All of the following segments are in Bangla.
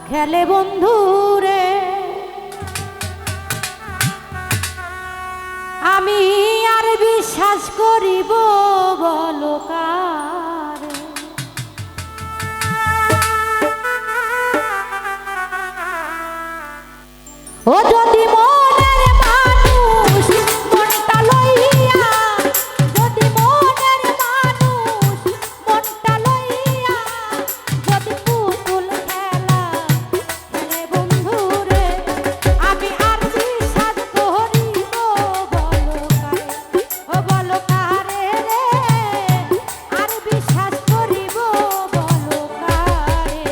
খেলে বন্ধু রে, আমি আর বিশ্বাস করিব বলো কারে। ও যদি মনের মানুষ মনটা লইয়া, যদি মনের মানুষ মনটা লইয়া, যদি পুতুল খেলা খেলে বন্ধু রে, আমি আর বিশ্বাস করিব বলো কারে। ও বলো কারে রে, আর বিশ্বাস করিব বলো কারে।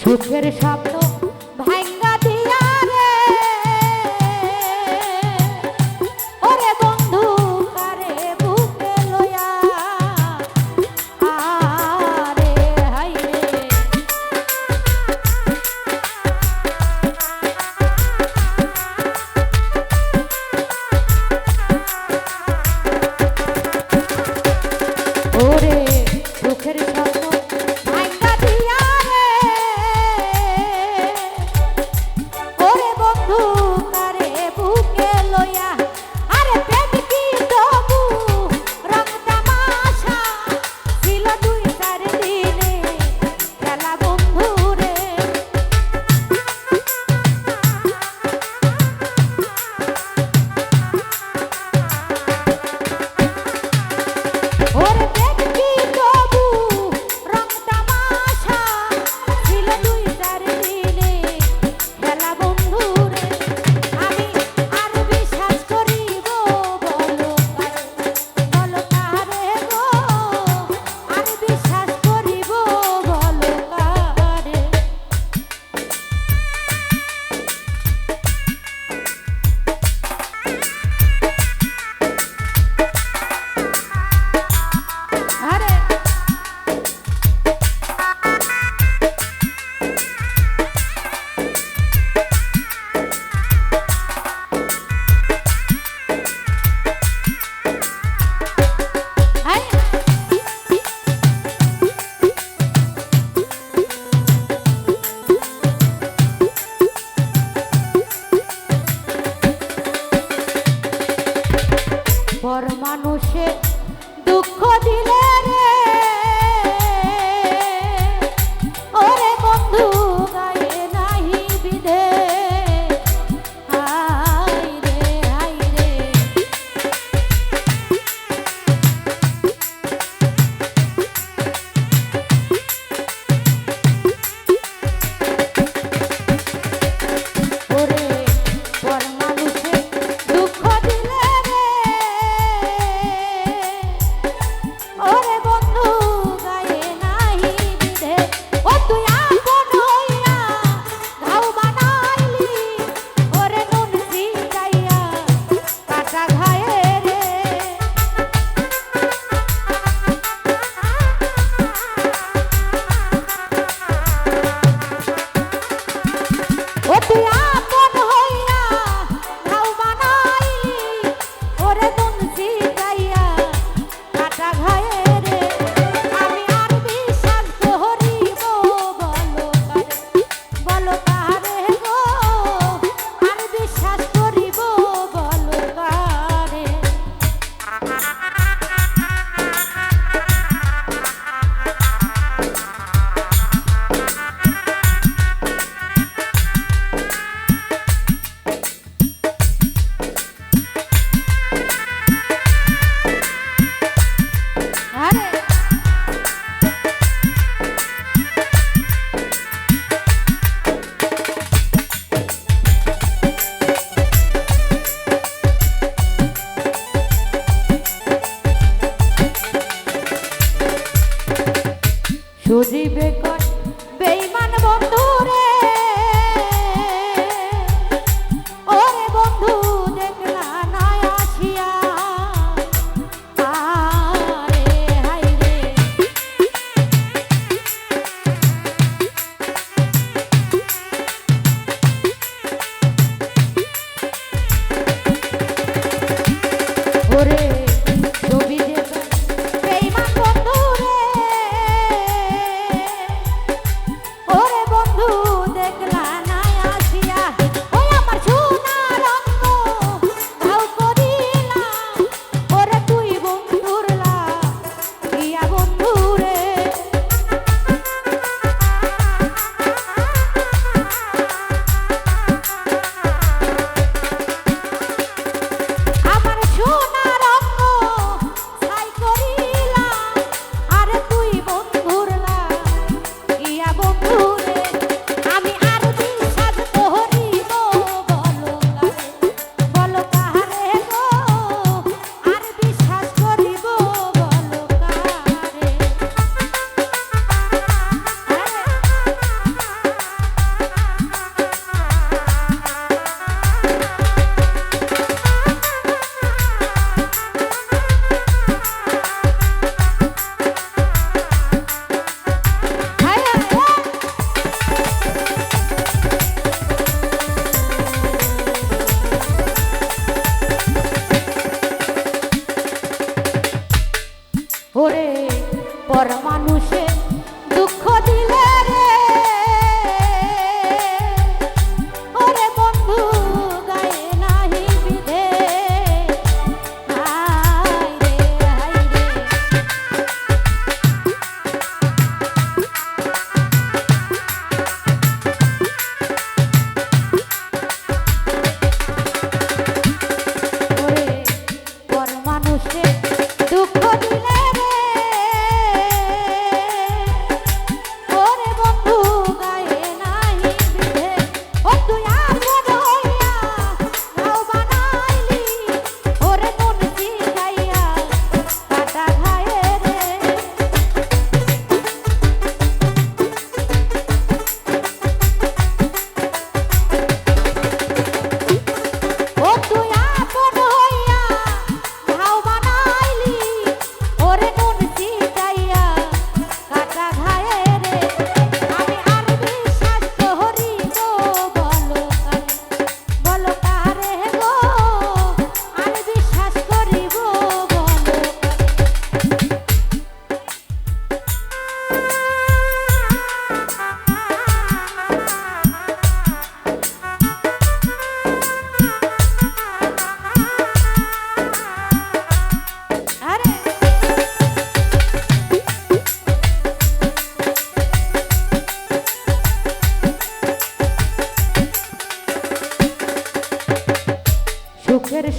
সুখের স্বপ্ন ভাঙ্গা দিয়া রে, ওরে বন্ধু কারে বুকে লইয়া, আরে হাই রে। ওরে সুখের স্বপ্ন ভাঙ্গা দিয়া রে,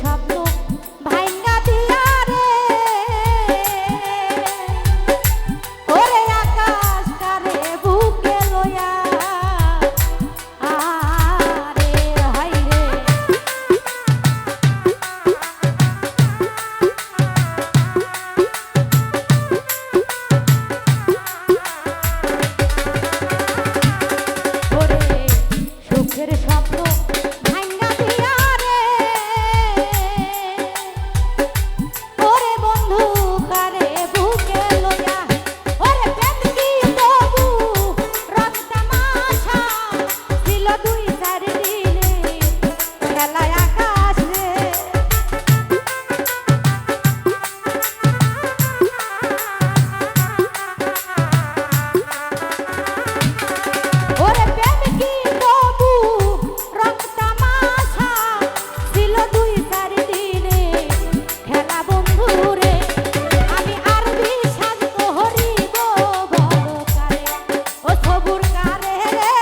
স্বপ্ন ভাঙ্গা দিয়া রে ওরে আকাশ কারে বুকে লইয়া আরে হাই রে ওরে সুখের স্বপ্ন ভাঙ্গা দিয়া রে ওরে বন্ধু কারে বুকে লইয়া ওরে প্রেম কি তবু রক্ত মাছা ছিল দুই চার দিনে খেলায় আকাশ রে ওরে প্রেম কি তবু রক্ত মাছা ছিল দুই চার দিনে খেলা বন্ধু রে আমি আর বিশ্বাস করিব বলো কারে ও সবুর কারে রে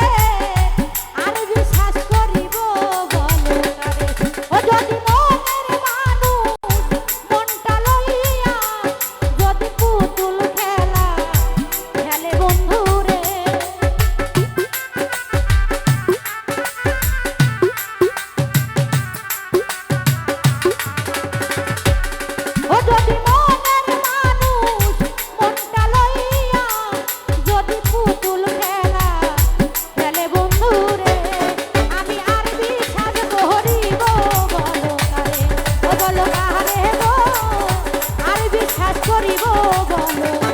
আর বিশ্বাস করিব বলো কারে ও যদি মনের মানুষ মনটা লইয়া যদি পুতুল খেলা খেলে বন্ধু রে ও যদি মনের মানুষ মনটা লইয়া যদি পুতুল খেলা খেলে বন্ধু রে আমি আর বিশ্বাস করিব বলো কারে ও বলো কারে গো আর বিশ্বাস করিব বলো